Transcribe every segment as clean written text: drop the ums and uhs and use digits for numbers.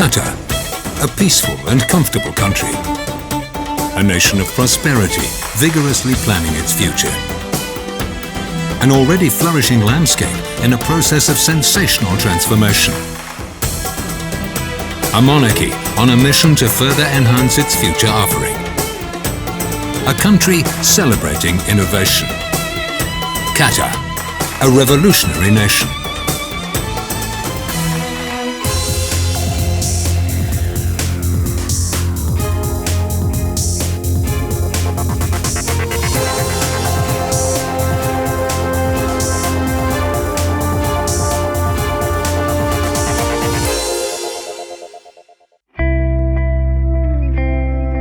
Qatar, a peaceful and comfortable country. A nation of prosperity, vigorously planning its future. An already flourishing landscape in a process of sensational transformation. A monarchy on a mission to further enhance its future offering. A country celebrating innovation. Qatar, a revolutionary nation.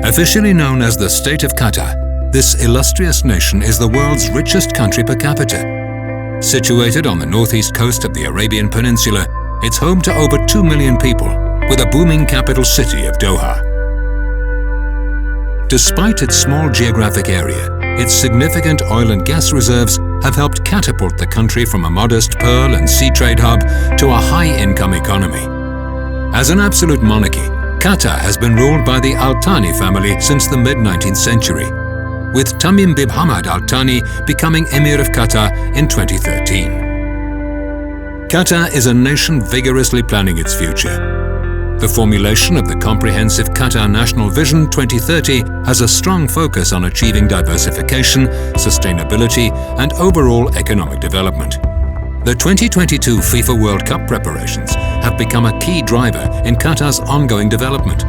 Officially known as the State of Qatar, this illustrious nation is the world's richest country per capita. Situated on the northeast coast of the Arabian Peninsula, it's home to over 2 million people, with a booming capital city of Doha. Despite its small geographic area, its significant oil and gas reserves have helped catapult the country from a modest pearl and sea trade hub to a high-income economy. As an absolute monarchy, Qatar has been ruled by the Al Thani family since the mid-19th century, with Tamim bin Hamad Al Thani becoming Emir of Qatar in 2013. Qatar is a nation vigorously planning its future. The formulation of the comprehensive Qatar National Vision 2030 has a strong focus on achieving diversification, sustainability, and overall economic development. The 2022 FIFA World Cup preparations have become a key driver in Qatar's ongoing development,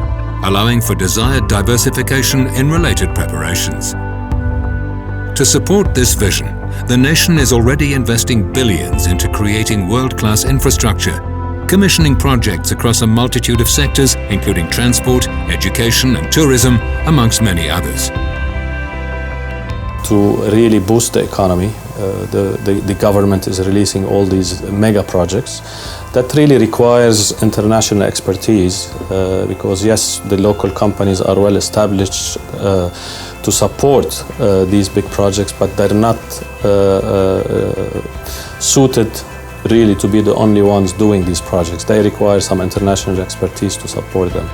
allowing for desired diversification in related preparations. To support this vision, the nation is already investing billions into creating world-class infrastructure, commissioning projects across a multitude of sectors, including transport, education and tourism, amongst many others. To really boost the economy, the government is releasing all these mega projects that really requires international expertise because yes, the local companies are well established to support these big projects, but they're not suited really to be the only ones doing these projects. They require some international expertise to support them.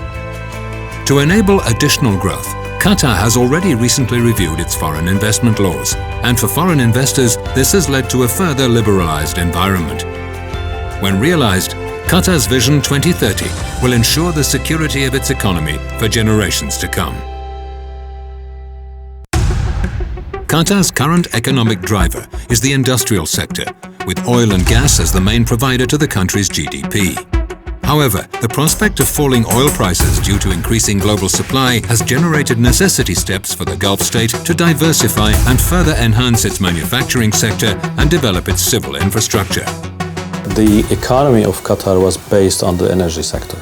To enable additional growth, Qatar has already recently reviewed its foreign investment laws, and for foreign investors, this has led to a further liberalized environment. When realized, Qatar's Vision 2030 will ensure the security of its economy for generations to come. Qatar's current economic driver is the industrial sector, with oil and gas as the main provider to the country's GDP. However, the prospect of falling oil prices due to increasing global supply has generated necessity steps for the Gulf state to diversify and further enhance its manufacturing sector and develop its civil infrastructure. The economy of Qatar was based on the energy sector.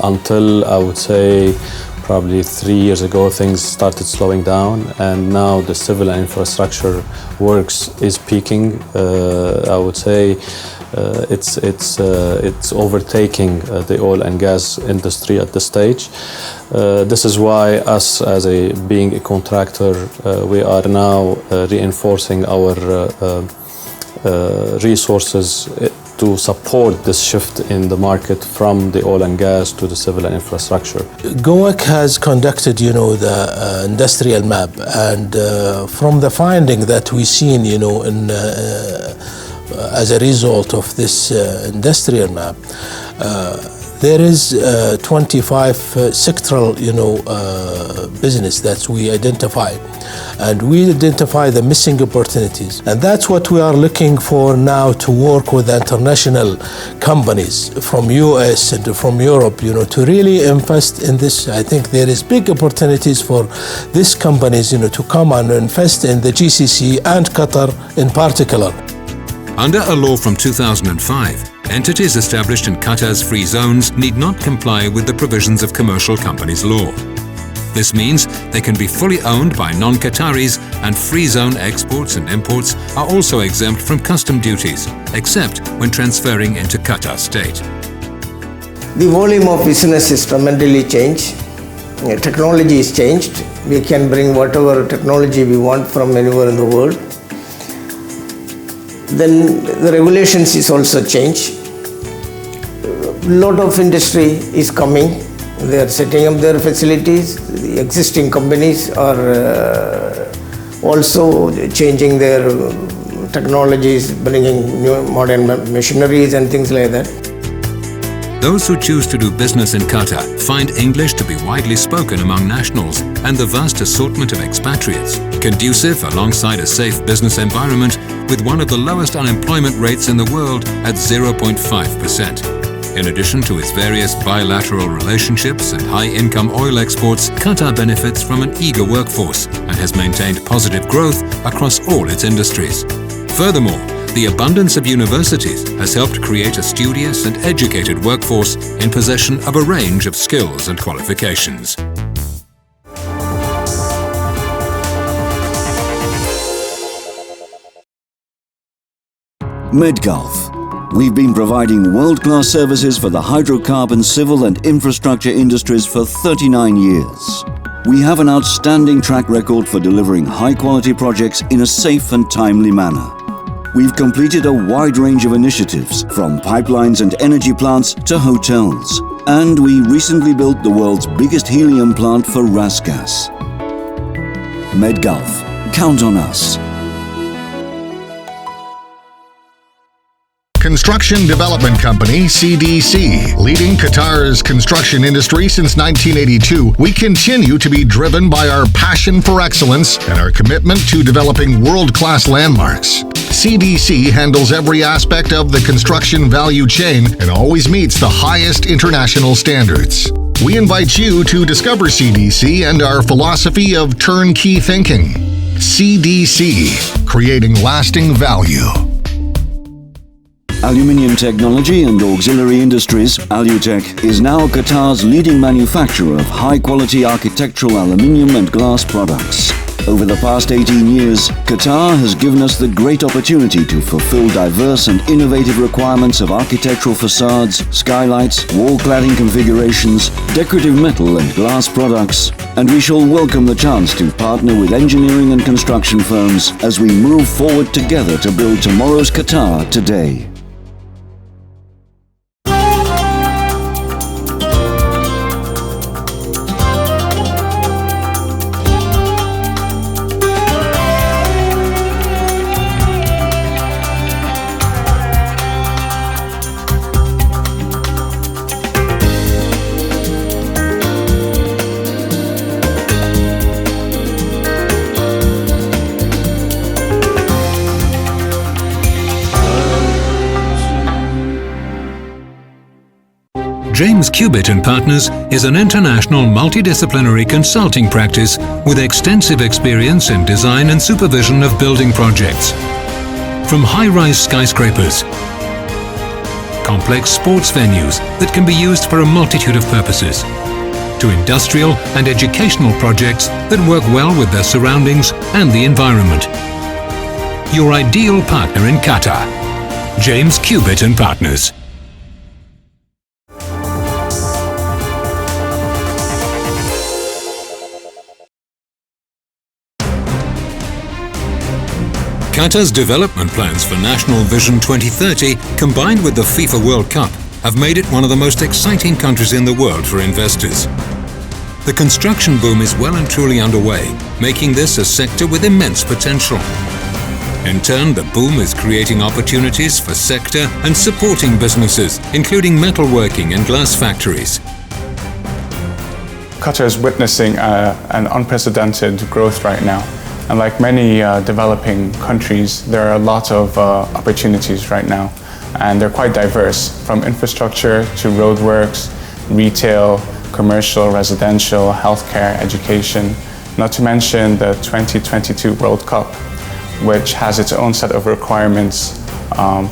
Until, I would say, probably 3 years ago, things started slowing down, and now the civil and infrastructure works is peaking. I would say it's overtaking the oil and gas industry at this stage. This is why us, as being a contractor, we are now reinforcing our resources to support this shift in the market from the oil and gas to the civil and infrastructure. GOEC has conducted, the industrial map, and from the finding that we've seen, as a result of this industrial map, there is 25 sectoral, business that we identify, and we identify the missing opportunities, and that's what we are looking for now, to work with international companies from US and from Europe, to really invest in this. I think there is big opportunities for these companies, to come and invest in the GCC and Qatar in particular. Under a law from 2005, entities established in Qatar's free zones need not comply with the provisions of commercial companies law. This means they can be fully owned by non-Qataris, and free zone exports and imports are also exempt from custom duties, except when transferring into Qatar state. The volume of business is tremendously changed. Technology is changed. We can bring whatever technology we want from anywhere in the world. Then the regulations is also changed. lot of industry is coming. They are setting up their facilities. The existing companies are also changing their technologies, bringing new modern machineries and things like that. Those who choose to do business in Qatar find English to be widely spoken among nationals and the vast assortment of expatriates, conducive alongside a safe business environment with one of the lowest unemployment rates in the world at 0.5%. In addition to its various bilateral relationships and high-income oil exports, Qatar benefits from an eager workforce and has maintained positive growth across all its industries. Furthermore, the abundance of universities has helped create a studious and educated workforce in possession of a range of skills and qualifications. MedGulf. We've been providing world-class services for the hydrocarbon, civil and infrastructure industries for 39 years. We have an outstanding track record for delivering high-quality projects in a safe and timely manner. We've completed a wide range of initiatives, from pipelines and energy plants to hotels. And we recently built the world's biggest helium plant for RasGas. MedGulf. Count on us. Construction Development Company, CDC. Leading Qatar's construction industry since 1982, we continue to be driven by our passion for excellence and our commitment to developing world-class landmarks. CDC handles every aspect of the construction value chain and always meets the highest international standards. We invite you to discover CDC and our philosophy of turnkey thinking. CDC, creating lasting value. Aluminium Technology and Auxiliary Industries, Alutech, is now Qatar's leading manufacturer of high-quality architectural aluminium and glass products. Over the past 18 years, Qatar has given us the great opportunity to fulfill diverse and innovative requirements of architectural facades, skylights, wall cladding configurations, decorative metal and glass products, and we shall welcome the chance to partner with engineering and construction firms as we move forward together to build tomorrow's Qatar today. James Cubitt & Partners is an international multidisciplinary consulting practice with extensive experience in design and supervision of building projects. From high-rise skyscrapers, complex sports venues that can be used for a multitude of purposes, to industrial and educational projects that work well with their surroundings and the environment. Your ideal partner in Qatar. James Cubitt & Partners. Qatar's development plans for National Vision 2030, combined with the FIFA World Cup, have made it one of the most exciting countries in the world for investors. The construction boom is well and truly underway, making this a sector with immense potential. In turn, the boom is creating opportunities for sector and supporting businesses, including metalworking and glass factories. Qatar is witnessing an unprecedented growth right now. And like many developing countries, there are a lot of opportunities right now. And they're quite diverse, from infrastructure to roadworks, retail, commercial, residential, healthcare, education, not to mention the 2022 World Cup, which has its own set of requirements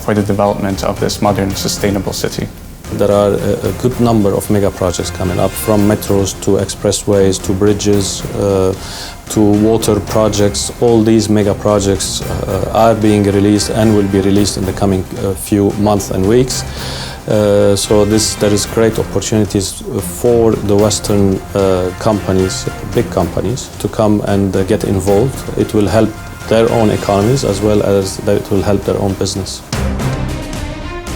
for the development of this modern, sustainable city. There are a good number of mega projects coming up, from metros to expressways to bridges to water projects. All these mega projects are being released and will be released in the coming few months and weeks. So there is great opportunities for the Western companies, big companies, to come and get involved. It will help their own economies as well as it will help their own business.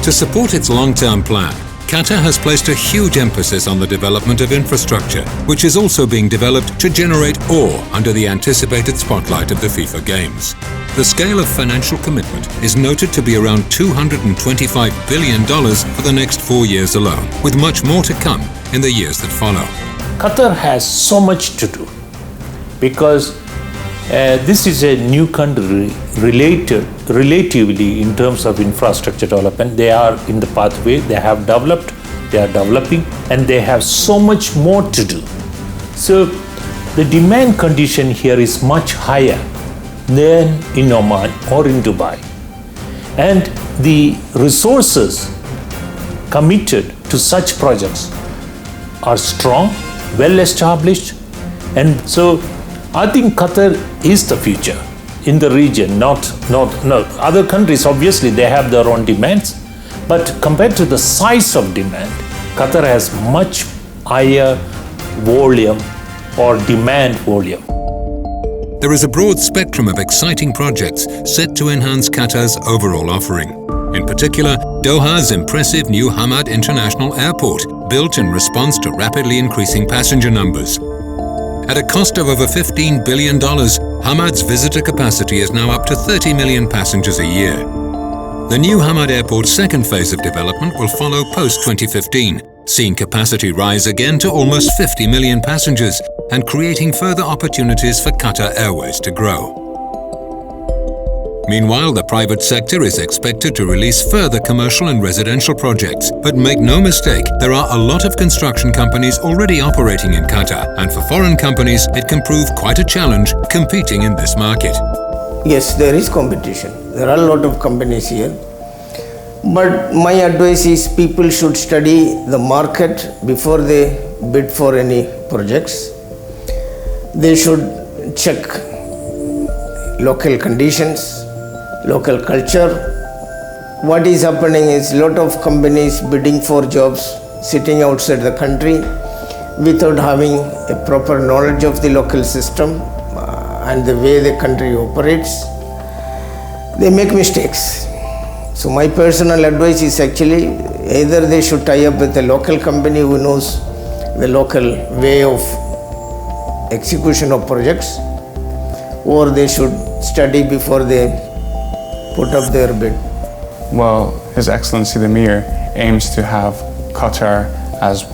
To support its long-term plan, Qatar has placed a huge emphasis on the development of infrastructure, which is also being developed to generate awe under the anticipated spotlight of the FIFA Games. The scale of financial commitment is noted to be around $225 billion for the next 4 years alone, with much more to come in the years that follow. Qatar has so much to do because this is a new country relatively in terms of infrastructure development. They are in the pathway, they have developed, they are developing, and they have so much more to do. So the demand condition here is much higher than in Oman or in Dubai. And the resources committed to such projects are strong, well established, and so I think Qatar is the future in the region, not other countries. Obviously, they have their own demands, but compared to the size of demand, Qatar has much higher volume or demand volume. There is a broad spectrum of exciting projects set to enhance Qatar's overall offering. In particular, Doha's impressive new Hamad International Airport, built in response to rapidly increasing passenger numbers. At a cost of over $15 billion, Hamad's visitor capacity is now up to 30 million passengers a year. The new Hamad Airport's second phase of development will follow post-2015, seeing capacity rise again to almost 50 million passengers and creating further opportunities for Qatar Airways to grow. Meanwhile, the private sector is expected to release further commercial and residential projects. But make no mistake, there are a lot of construction companies already operating in Qatar, and for foreign companies, it can prove quite a challenge competing in this market. Yes, there is competition. There are a lot of companies here. But my advice is people should study the market before they bid for any projects. They should check local conditions, local culture. What is happening is a lot of companies bidding for jobs sitting outside the country without having a proper knowledge of the local system and the way the country operates. They make mistakes. So my personal advice is actually either they should tie up with a local company who knows the local way of execution of projects, or they should study before they put up their bid. Well, His Excellency the Emir aims to have Qatar as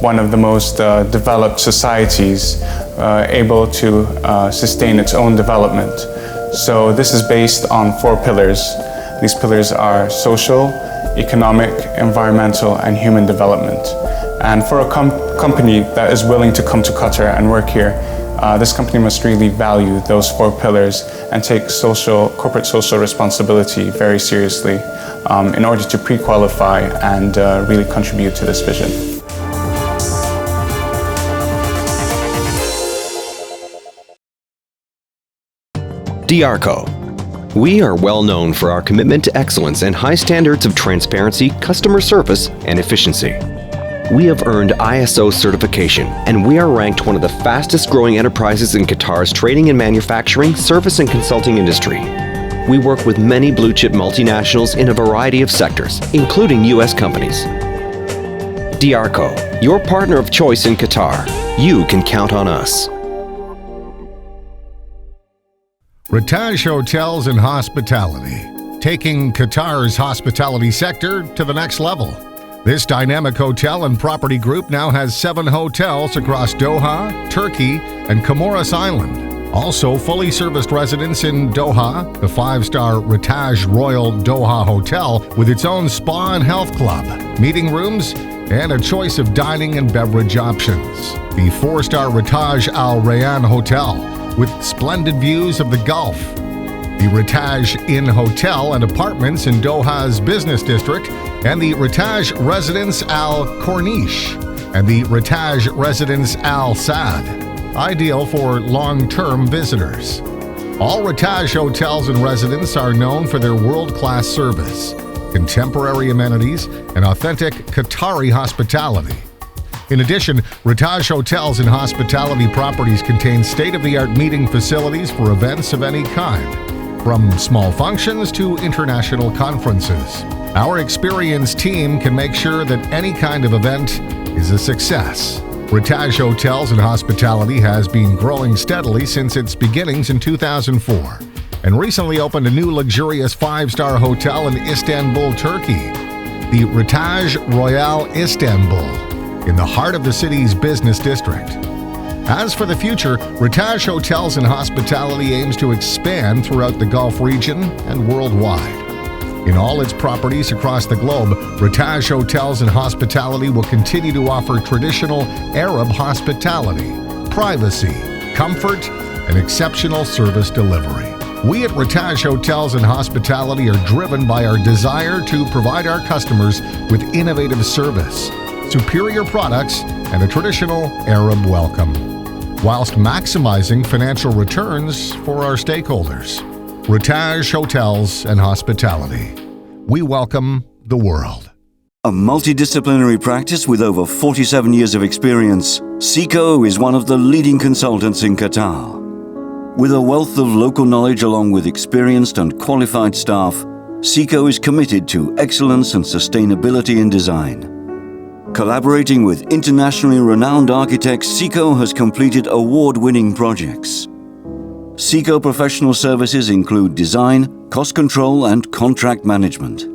one of the most developed societies able to sustain its own development. So this is based on 4 pillars. These pillars are social, economic, environmental, and human development. And for a company that is willing to come to Qatar and work here, this company must really value those 4 pillars and take corporate social responsibility very seriously in order to pre-qualify and really contribute to this vision. Diarco. We are well known for our commitment to excellence and high standards of transparency, customer service, and efficiency. We have earned ISO certification, and we are ranked one of the fastest growing enterprises in Qatar's trading and manufacturing, service and consulting industry. We work with many blue chip multinationals in a variety of sectors, including US companies. Diarco, your partner of choice in Qatar. You can count on us. Repost Hotels and Hospitality, taking Qatar's hospitality sector to the next level. This dynamic hotel and property group now has 7 hotels across Doha, Turkey, and Comoros Island. Also fully serviced residents in Doha, the 5-star Repost Royal Doha Hotel with its own spa and health club, meeting rooms, and a choice of dining and beverage options. The 4-star Repost Al Rayyan Hotel with splendid views of the Gulf. The Repost Inn Hotel and Apartments in Doha's business district, and the Repost Residence Al Corniche, and the Repost Residence Al Saad, ideal for long-term visitors. All Repost hotels and residences are known for their world-class service, contemporary amenities, and authentic Qatari hospitality. In addition, Repost Hotels and Hospitality properties contain state-of-the-art meeting facilities for events of any kind, from small functions to international conferences. Our experienced team can make sure that any kind of event is a success. Retaj Hotels and Hospitality has been growing steadily since its beginnings in 2004 and recently opened a new luxurious 5-star hotel in Istanbul, Turkey, the Retaj Royal Istanbul, in the heart of the city's business district. As for the future, Retaj Hotels and Hospitality aims to expand throughout the Gulf region and worldwide. In all its properties across the globe, Retaj Hotels and Hospitality will continue to offer traditional Arab hospitality, privacy, comfort, and exceptional service delivery. We at Retaj Hotels and Hospitality are driven by our desire to provide our customers with innovative service, superior products, and a traditional Arab welcome, whilst maximizing financial returns for our stakeholders. Retaj Hotels and Hospitality. We welcome the world. A multidisciplinary practice with over 47 years of experience, SECO is one of the leading consultants in Qatar. With a wealth of local knowledge along with experienced and qualified staff, SECO is committed to excellence and sustainability in design. Collaborating with internationally renowned architects, SECO has completed award-winning projects. SECO professional services include design, cost control, and contract management.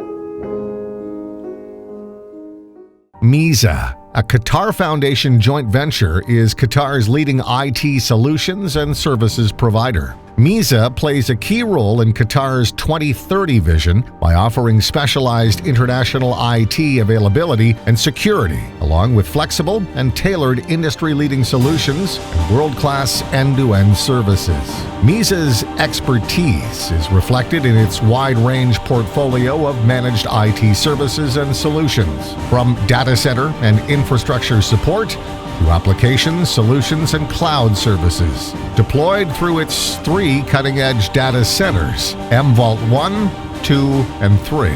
MISA, a Qatar Foundation joint venture, is Qatar's leading IT solutions and services provider. MISA plays a key role in Qatar's 2030 vision by offering specialized international IT availability and security, along with flexible and tailored industry-leading solutions and world-class end-to-end services. MISA's expertise is reflected in its wide-range portfolio of managed IT services and solutions, from data center and infrastructure support to applications, solutions, and cloud services, deployed through its 3 cutting-edge data centers, mVault 1, 2, and 3.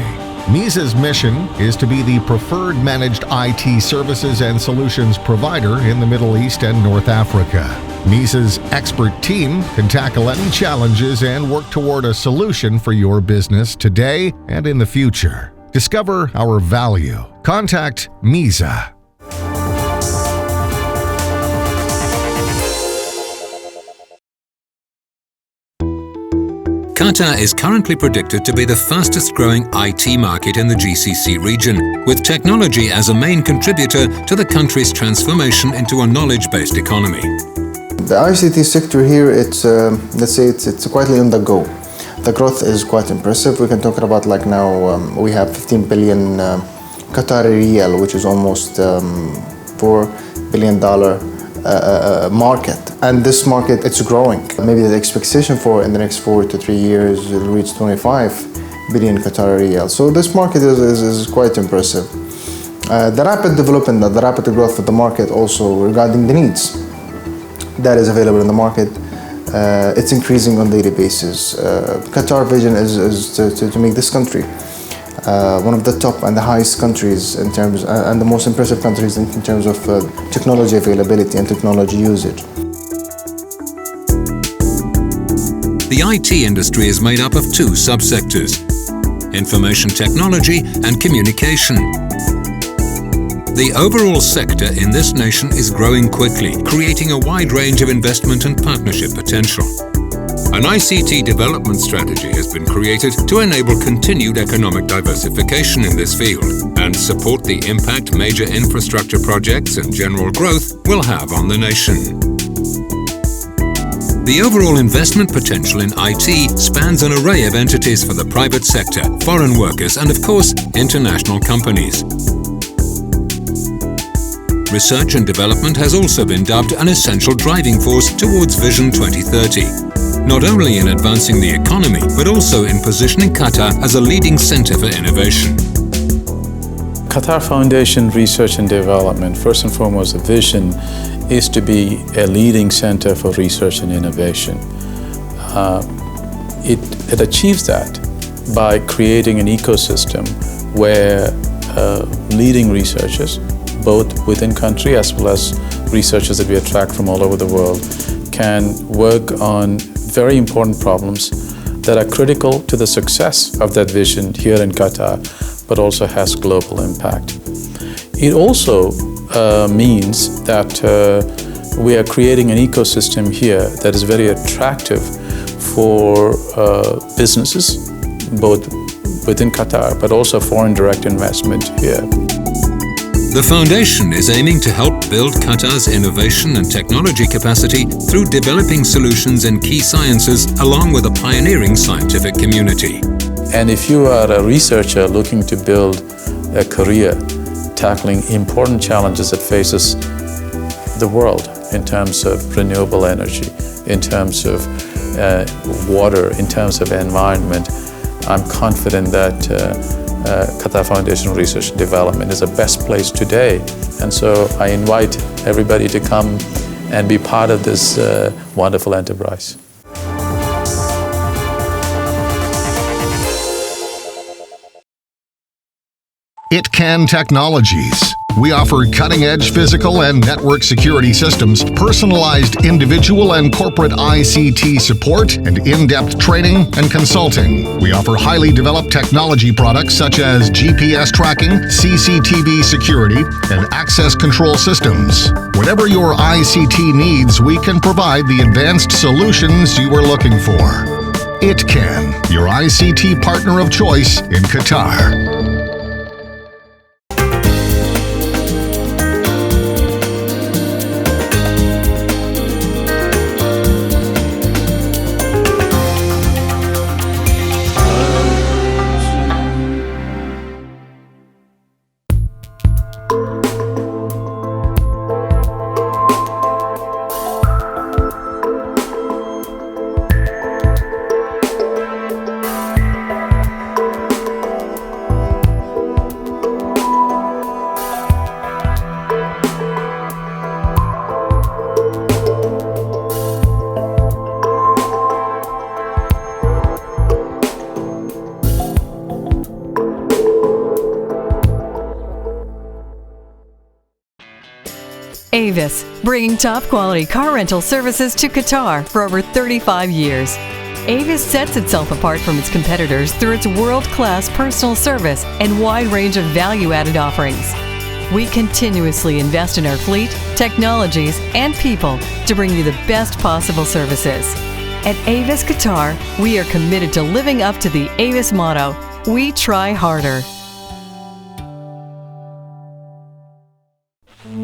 MISA's mission is to be the preferred managed IT services and solutions provider in the Middle East and North Africa. MISA's expert team can tackle any challenges and work toward a solution for your business today and in the future. Discover our value. Contact MISA. Qatar is currently predicted to be the fastest growing IT market in the GCC region, with technology as a main contributor to the country's transformation into a knowledge-based economy. The ICT sector here, it's quietly on the go. The growth is quite impressive. We can talk about like now we have 15 billion Qatari riyal, which is almost $4 billion market, and this market, it's growing. Maybe the expectation for in the next 4 to 3 years will reach 25 billion Qatari riyal. So this market is quite impressive. The rapid development, the rapid growth of the market also regarding the needs that is available in the market, it's increasing on daily basis. Qatar vision is to make this country one of the top and the highest countries in terms, and the most impressive countries in terms of technology availability and technology usage. The IT industry is made up of 2 subsectors: information technology and communication. The overall sector in this nation is growing quickly, creating a wide range of investment and partnership potential. An ICT development strategy has been created to enable continued economic diversification in this field and support the impact major infrastructure projects and general growth will have on the nation. The overall investment potential in IT spans an array of entities for the private sector, foreign workers, and of course, international companies. Research and development has also been dubbed an essential driving force towards Vision 2030, not only in advancing the economy, but also in positioning Qatar as a leading center for innovation. Qatar Foundation Research and Development, first and foremost, the vision is to be a leading center for research and innovation. It achieves that by creating an ecosystem where leading researchers, both within country as well as researchers that we attract from all over the world, can work on very important problems that are critical to the success of that vision here in Qatar, but also has global impact. It also means that we are creating an ecosystem here that is very attractive for businesses, both within Qatar, but also foreign direct investment here. The foundation is aiming to help build Qatar's innovation and technology capacity through developing solutions in key sciences along with a pioneering scientific community. And if you are a researcher looking to build a career tackling important challenges that faces the world in terms of renewable energy, in terms of water, in terms of environment, I'm confident that Qatar Foundation Research and Development is the best place today. And so I invite everybody to come and be part of this wonderful enterprise. It Can Technologies. We offer cutting-edge physical and network security systems, personalized individual and corporate ICT support, and in-depth training and consulting. We offer highly developed technology products such as GPS tracking, CCTV security, and access control systems. Whatever your ICT needs, we can provide the advanced solutions you are looking for. It Can, your ICT partner of choice in Qatar. Avis, bringing top quality car rental services to Qatar for over 35 years. Avis sets itself apart from its competitors through its world-class personal service and wide range of value-added offerings. We continuously invest in our fleet, technologies, and people to bring you the best possible services. At Avis Qatar, we are committed to living up to the Avis motto, "We try harder."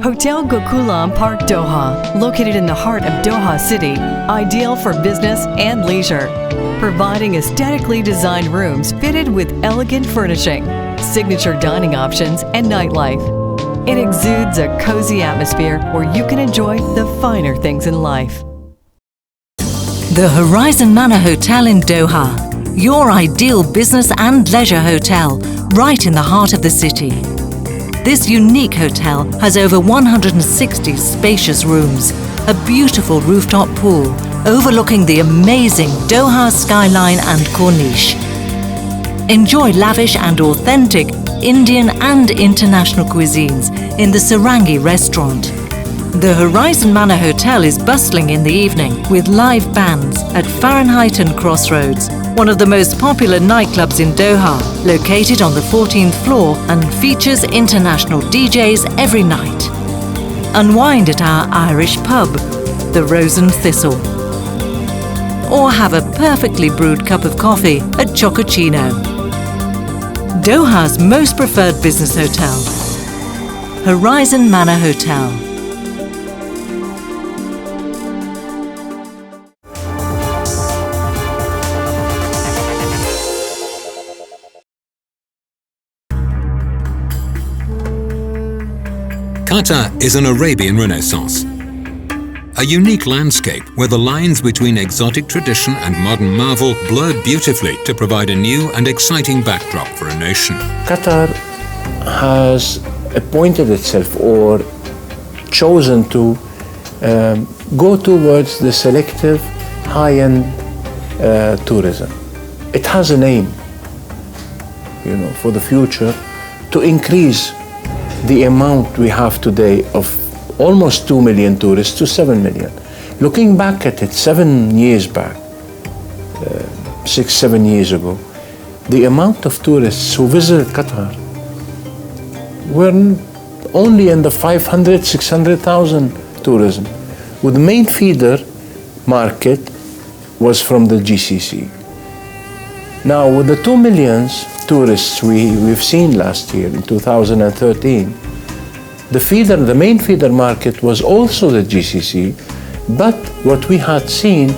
Hotel Gokulam Park Doha, located in the heart of Doha City, ideal for business and leisure. Providing aesthetically designed rooms fitted with elegant furnishing, signature dining options, and nightlife. It exudes a cozy atmosphere where you can enjoy the finer things in life. The Horizon Manor Hotel in Doha, your ideal business and leisure hotel, right in the heart of the city. This unique hotel has over 160 spacious rooms, a beautiful rooftop pool overlooking the amazing Doha skyline and Corniche. Enjoy lavish and authentic Indian and international cuisines in the Sarangi restaurant. The Horizon Manor Hotel is bustling in the evening with live bands at Fahrenheit and Crossroads, one of the most popular nightclubs in Doha, located on the 14th floor and features international DJs every night. Unwind at our Irish pub, the Rose and Thistle. Or have a perfectly brewed cup of coffee at Chocochino. Doha's most preferred business hotel, Horizon Manor Hotel. Qatar is an Arabian Renaissance. A unique landscape where the lines between exotic tradition and modern marvel blur beautifully to provide a new and exciting backdrop for a nation. Qatar has appointed itself or chosen to go towards the selective high-end tourism. It has an aim, for the future to increase the amount we have today of almost 2 million tourists to 7 million. Looking back at it 7 years back, 6, 7 years ago, the amount of tourists who visited Qatar were only in the 500, 600,000 tourism, with the main feeder market was from the GCC. Now, with the 2 million tourists we've seen last year in 2013, the main feeder market was also the GCC, but what we had seen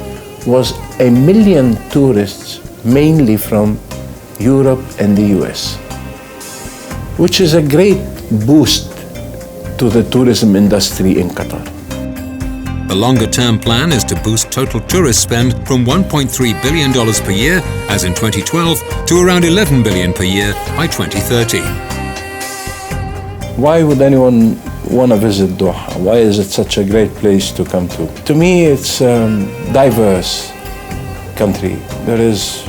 was 1 million tourists, mainly from Europe and the US, which is a great boost to the tourism industry in Qatar. The longer-term plan is to boost total tourist spend from $1.3 billion per year, as in 2012, to around $11 billion per year by 2030. Why would anyone want to visit Doha? Why is it such a great place to come to? To me, it's a diverse country. There is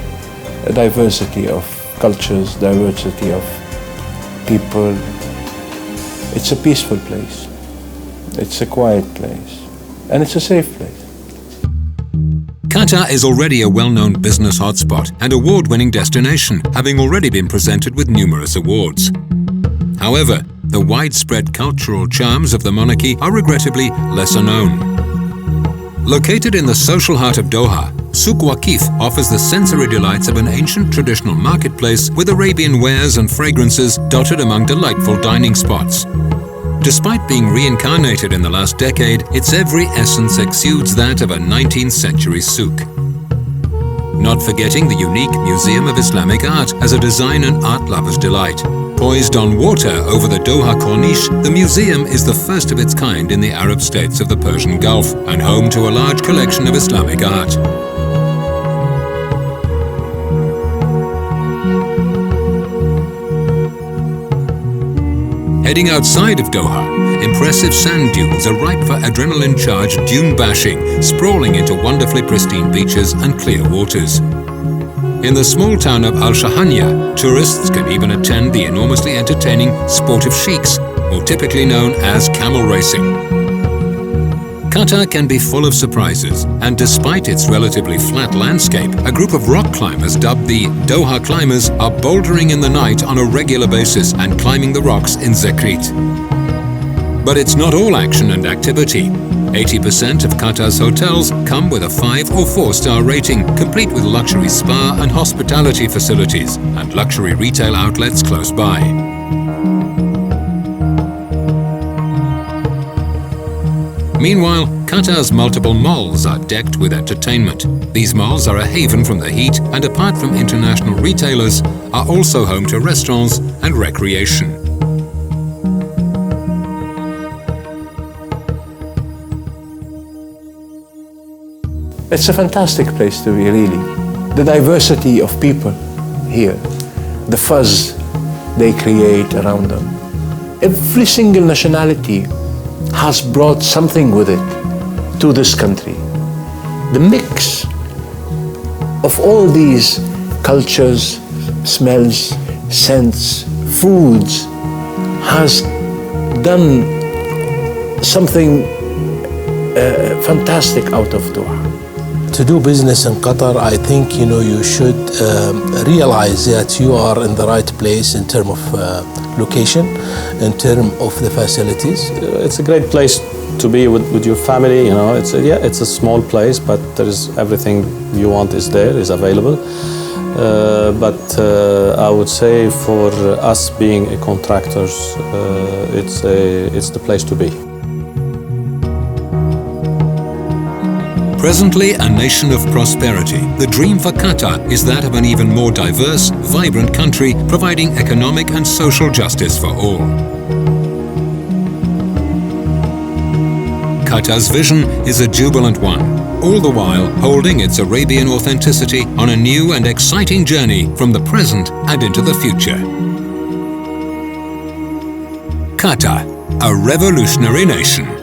a diversity of cultures, diversity of people. It's a peaceful place. It's a quiet place. And it's a safe place. Qatar is already a well-known business hotspot and award-winning destination, having already been presented with numerous awards. However, the widespread cultural charms of the monarchy are regrettably lesser known. Located in the social heart of Doha, Souk Waqif offers the sensory delights of an ancient traditional marketplace with Arabian wares and fragrances dotted among delightful dining spots. Despite being reincarnated in the last decade, its every essence exudes that of a 19th century souk. Not forgetting the unique Museum of Islamic Art as a design and art lover's delight. Poised on water over the Doha Corniche, the museum is the first of its kind in the Arab states of the Persian Gulf and home to a large collection of Islamic art. Heading outside of Doha, impressive sand dunes are ripe for adrenaline-charged dune bashing, sprawling into wonderfully pristine beaches and clear waters. In the small town of Al-Shahania, tourists can even attend the enormously entertaining Sport of Sheikhs, more typically known as camel racing. Qatar can be full of surprises, and despite its relatively flat landscape, a group of rock climbers dubbed the Doha Climbers are bouldering in the night on a regular basis and climbing the rocks in Zekrit. But it's not all action and activity. 80% of Qatar's hotels come with a 5- or 4-star rating, complete with luxury spa and hospitality facilities and luxury retail outlets close by. Meanwhile, Qatar's multiple malls are decked with entertainment. These malls are a haven from the heat and, apart from international retailers, are also home to restaurants and recreation. It's a fantastic place to be, really. The diversity of people here, the fuzz they create around them. Every single nationality has brought something with it to this country. The mix of all these cultures, smells, scents, foods has done something fantastic out of Doha. To do business in Qatar, I think you should realize that you are in the right place in terms of location, in terms of the facilities. It's a great place to be with your family. It's a small place, but there is everything you want is available. But I would say for us being a contractors, it's the place to be. Presently a nation of prosperity, the dream for Qatar is that of an even more diverse, vibrant country providing economic and social justice for all. Qatar's vision is a jubilant one, all the while holding its Arabian authenticity on a new and exciting journey from the present and into the future. Qatar, a revolutionary nation.